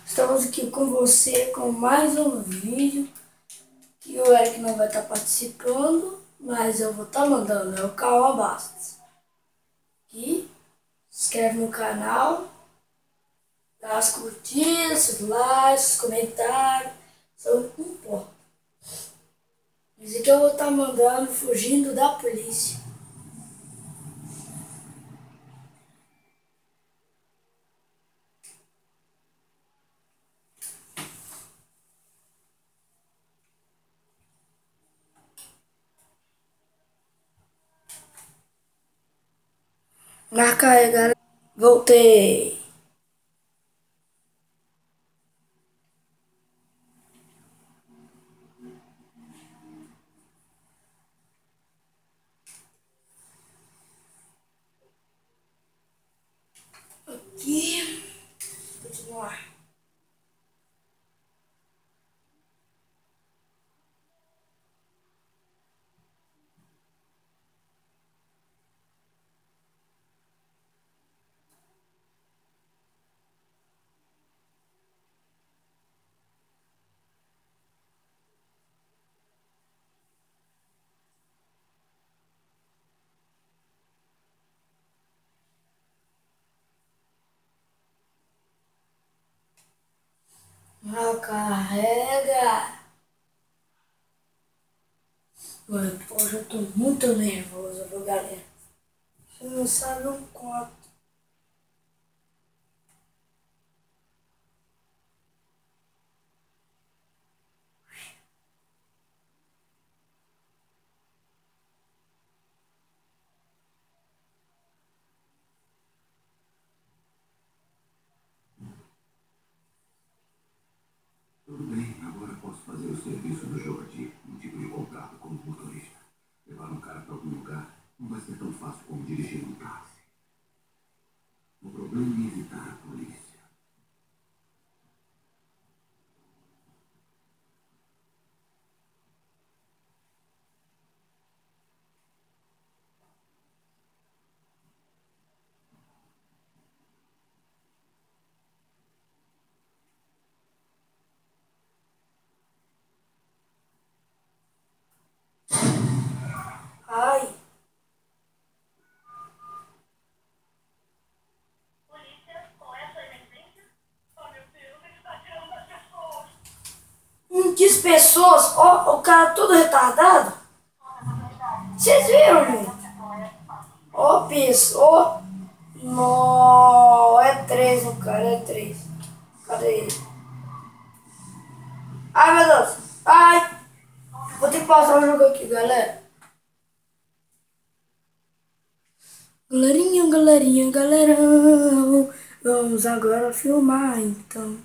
Estamos aqui com você com mais um vídeo que o Eric não vai estar participando, mas eu vou estar mandando, é o Cauã Bastos. E se inscreve no canal, dá as curtidas, os likes, os comentários, isso não importa. Mas aqui eu vou estar mandando fugindo da polícia. Marca aí, galera. Voltei. Aqui. Continuar. Não carrega. Mano, hoje eu tô muito nervoso, viu, galera? Você não sabe o quanto. Tudo bem, agora posso fazer o serviço do Jordi, um tipo de contato com o motorista. Levar um cara para algum lugar não vai ser tão fácil como dirigir um táxi. O problema é evitar a polícia. Ai, que pessoas, ó, o cara todo retardado. Vocês viram, gente? Ó, pessoa. Nó, é três o cara, é três. Cadê ele? Ai, meu Deus. Ai, vou ter que pausar o jogo aqui, galera. Galerinha, galerinha, galerão. Vamos agora filmar, então.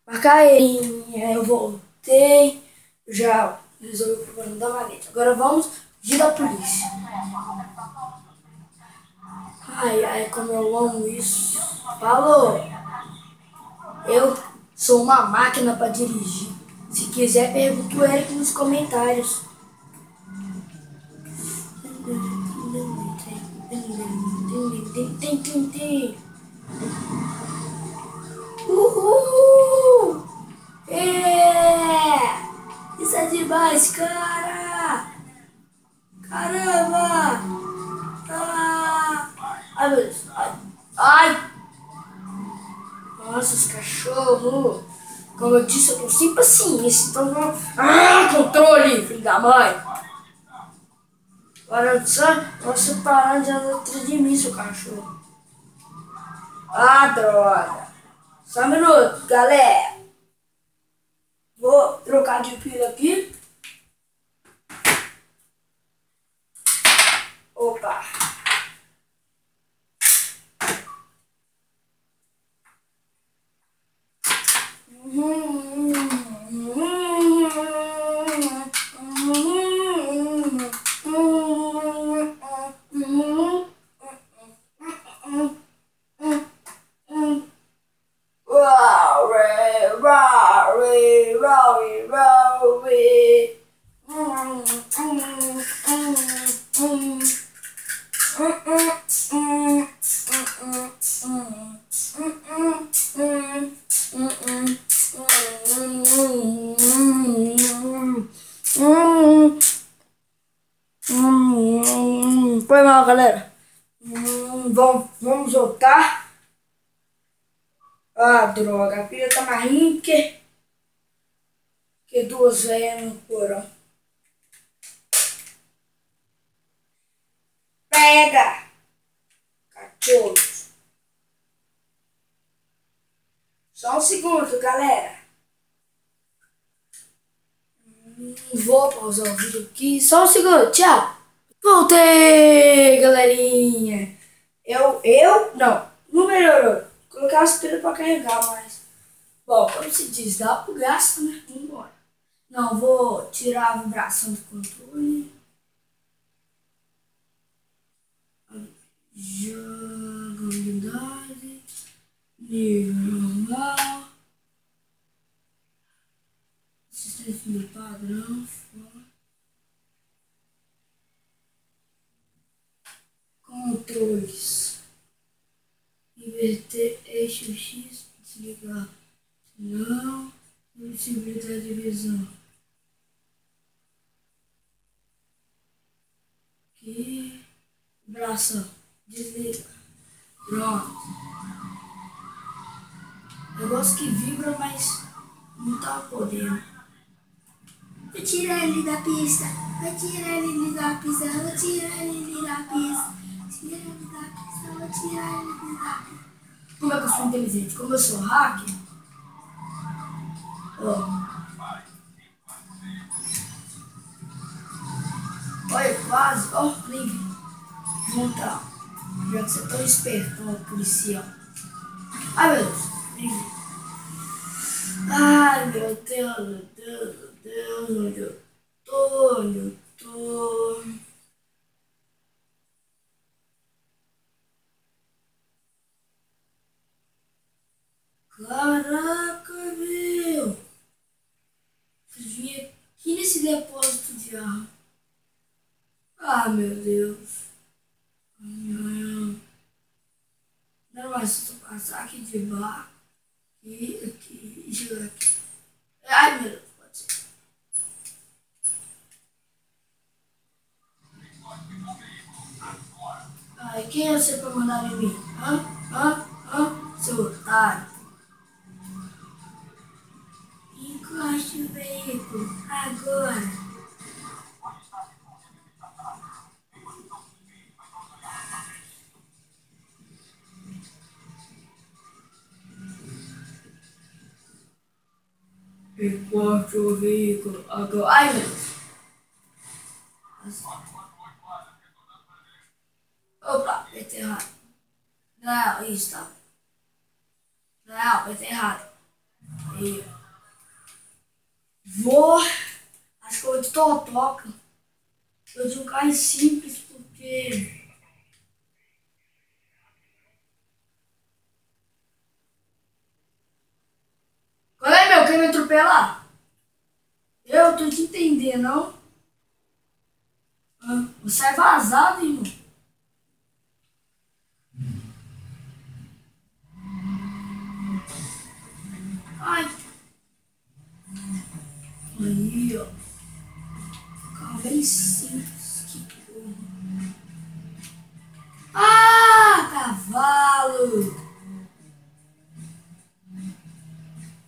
Marca ele. Eu voltei. Já resolvi o problema da manete. Agora vamos fugir da polícia. Ai, ai, como eu amo isso. Falou. Eu sou uma máquina para dirigir. Se quiser, pergunta o Eric nos comentários. Uhul! É! Isso é demais, cara! Caramba! Ah! Ai, meu Deus! Ai! Ai! Nossa, os cachorros! Como eu disse, eu tô sem paciência. Então, controle, filho da mãe! Agora só você parar de andar atrás de mim, seu cachorro. Ah, droga! Só um minuto, galera! Vou trocar de pilha aqui. Opa! Rory, Rory, Rory, Rory. galera. Vamos voltar. Ah, droga. A pilha tá mais limpa que duas velhas no porão. Pega! Cachorro. Só um segundo, galera. Vou pausar o vídeo aqui. Só um segundo, tchau. Voltei, galerinha. Não melhorou. Colocar as pilhas pra carregar, mas... Bom, como se diz, dá pro gasto, né? Vambora. Não, vou tirar a vibração do controle. Jogabilidade. Nível normal. Sistema de padrão. Controles. Inverter eixo X. Desligar. Não. Possibilidade de visão. Aqui. Vibração. Desliga. Pronto. Negócio que vibra, mas não tá podendo. Vou tirar ele da pista. Vou tirar ele da pista. Vou tirar ele da pista. Tira ele da pista. Vou tirar ele da pista. Como é que eu sou inteligente? Como eu sou hacker? Ó. Olha, quase. Ó, livre. Vou entrar. Já que você é tão esperto, ó, policial. Ai, meu Deus. Livre. Ai, meu Deus, meu Deus, meu Deus. Onde eu tô? Onde eu tô? Caraca, meu. Vim aqui nesse depósito de arma. Ah, meu Deus. Não, mas se eu passar aqui de barco, aqui, e chegar aqui. Ai, meu Deus, pode ser. Ai, quem é você pra mandar em mim? Seu otário. Encoste o veículo, agora. Encoste o veículo, agora. Ai, meu Deus. Opa, apertei errado. Não, isso tá. Não, apertei errado. Aí. Vou. Acho que eu vou de totoca. Eu de um carro simples porque. Qual é, meu? Quer me atropelar? Eu tô te entendendo, não? Você é vazado, irmão. Ai. Aí, ó. Carro bem simples. Que porra. Ah, cavalo.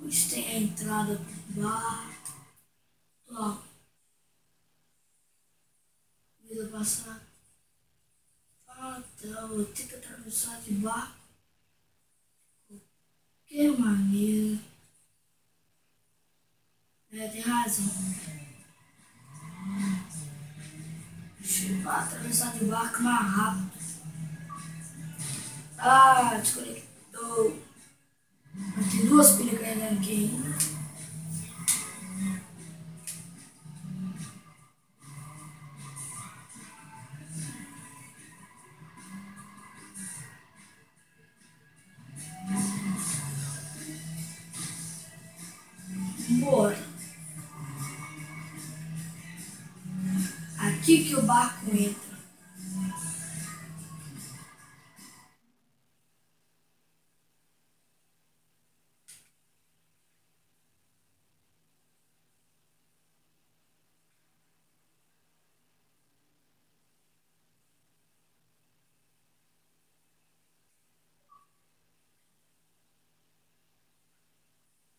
Onde tem a entrada do bar? Ó. Vida passar. Ah, tá. Vou ter que atravessar de barco. Que maneiro. É, tem razão. Deixa eu atravessar de barco mais rápido. Ah, desconectou. Mas tem duas pilhas carregando aqui ainda. Bora. Aqui que o barco entra.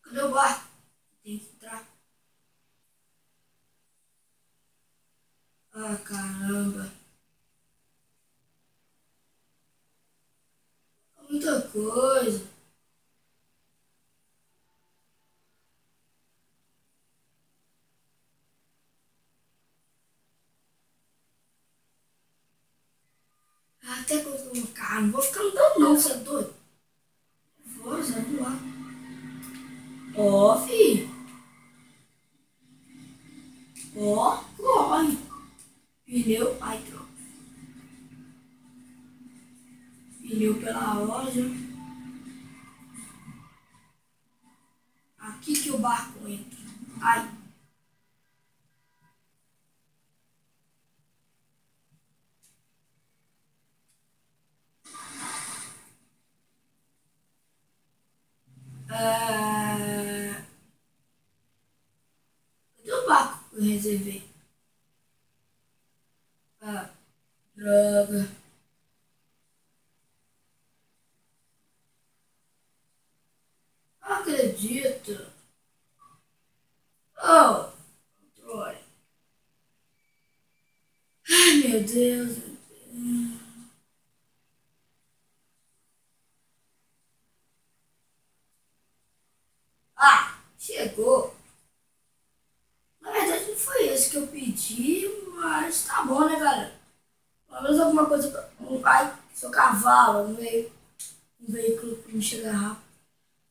Cadê o barco? Tem que entrar. Ah, caramba. Muita coisa. Até que eu tô carro. Não vou ficar andando não, você é doido? Vou, Zé, vamos lá. Ó, filho. Ó, corre. Pneu. Ai, troca. Pneu pela loja. Aqui que o barco entra. Ai. Cadê o barco que eu reservei? Ah, droga. Não acredito. Oh, controle. Ai, meu Deus. Ah, chegou. Na verdade não foi esse que eu pedi, mas tá bom, né, galera? Pelo menos alguma coisa pra... Ai, seu cavalo, um veículo pra me chegar rápido.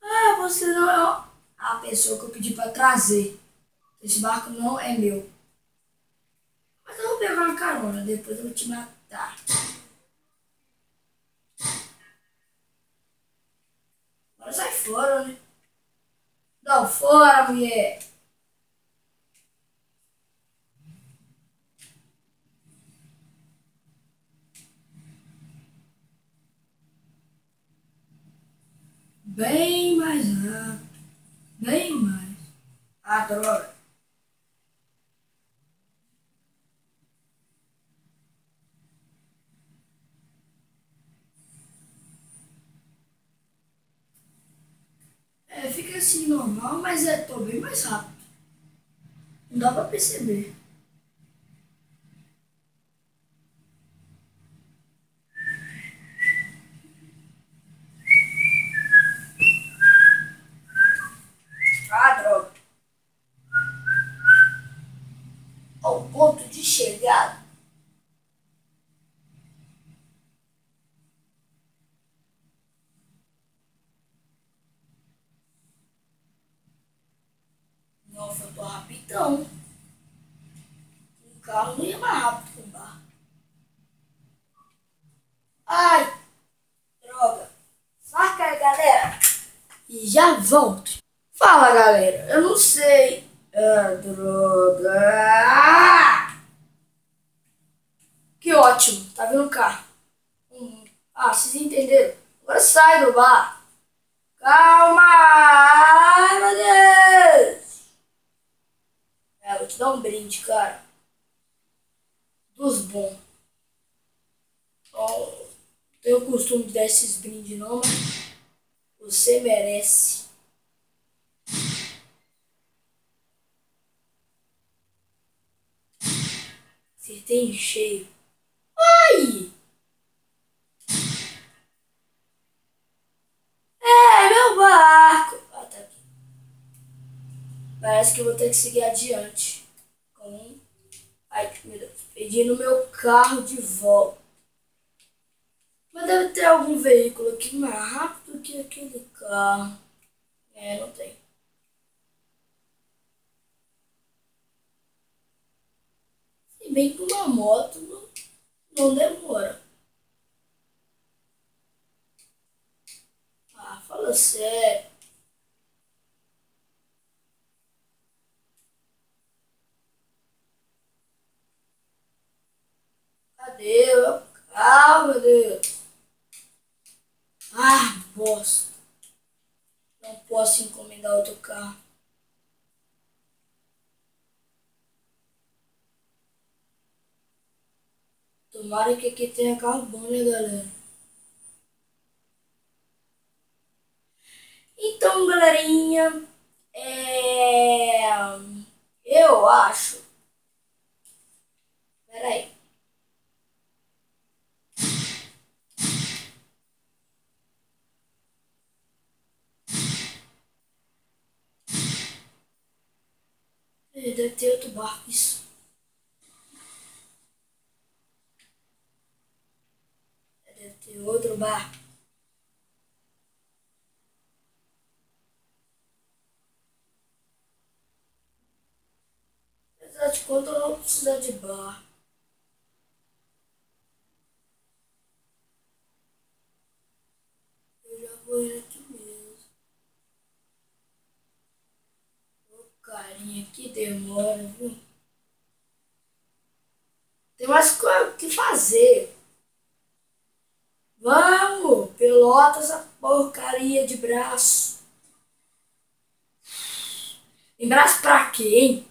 Ah, você não é a pessoa que eu pedi pra trazer. Esse barco não é meu. Mas eu vou pegar uma carona, depois eu vou te matar. Agora sai fora, né? Não, fora, mulher. Bem mais rápido. Bem mais. Ah, droga. É, fica assim normal, mas tô bem mais rápido. Não dá pra perceber. Ah, droga. Ao ponto de chegada. Nossa, eu tô rapidão. O carro não ia mais rápido que o barco. Ai, droga. Saca aí, galera. E já volto. Fala, galera. Eu não sei. Ah, droga. Que ótimo. Tá vendo o carro? Ah, vocês entenderam? Agora sai do bar. Calma. Ai, meu Deus. É, vou te dar um brinde, cara. Dos bons. Ó, não tenho o costume de dar esses brindes não, mas você merece. Acertei em cheio. Ai! É, meu barco! Ah, tá aqui. Parece que eu vou ter que seguir adiante. Com... Ai, meu Deus. Pedindo meu carro de volta. Mas deve ter algum veículo aqui mais rápido que aquele carro. É, não tem. Se bem que uma moto não demora. Ah, fala sério. Cadê? Ah, meu Deus. Ah, bosta. Não posso encomendar outro carro. Tomara que aqui tenha carro bom, né, galera? Então, galerinha, Eu acho. Peraí. Deve ter outro barco, isso. Deve ter outro barco. Apesar de conta, eu não preciso de barco. Eu já vou ir aqui mesmo. Ô, carinha, que demora, viu? Tem mais coisa que fazer. Vamos, pelota essa porcaria de braço. Tem braço pra quê, hein?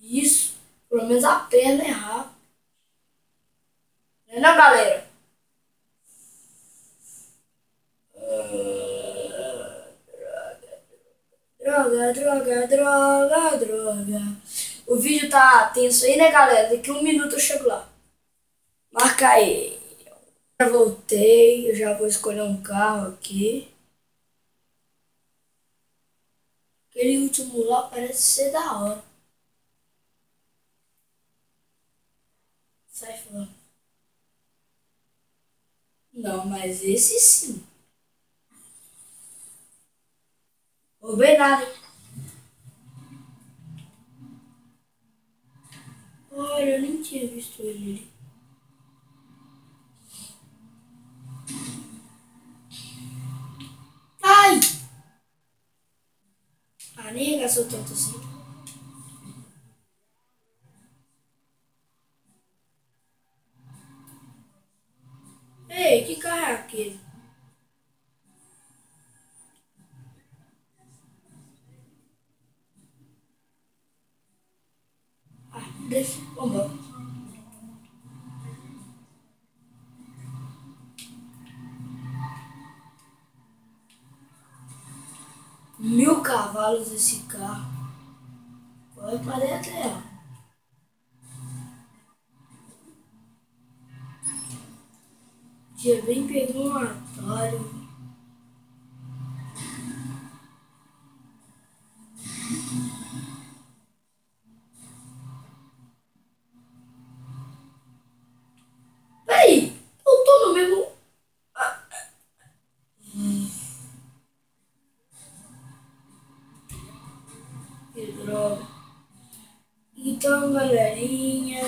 Isso, pelo menos a perna é rápida. Não é não, galera? Droga, droga, droga, droga. O vídeo tá tenso aí, né, galera? Daqui 1 minuto eu chego lá. Marca aí. Já voltei, eu já vou escolher um carro aqui. Aquele último lá parece ser da hora. Sai fora. Não, mas esse sim. Roubei nada. Olha, eu nem tinha visto ele ali. Ai! Ah, nem arregaçou tanto assim. Ei, que carro é aquele? Ah, deixa. Vambora. Mil cavalos esse carro. Vai pra dentro dela. Já vem pegando um atalho. Peraí, eu tô no mesmo. Que droga. Então, galerinha,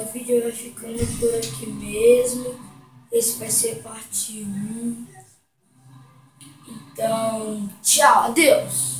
o vídeo vai ficando por aqui mesmo. Esse vai ser parte 1. Então, tchau, adeus.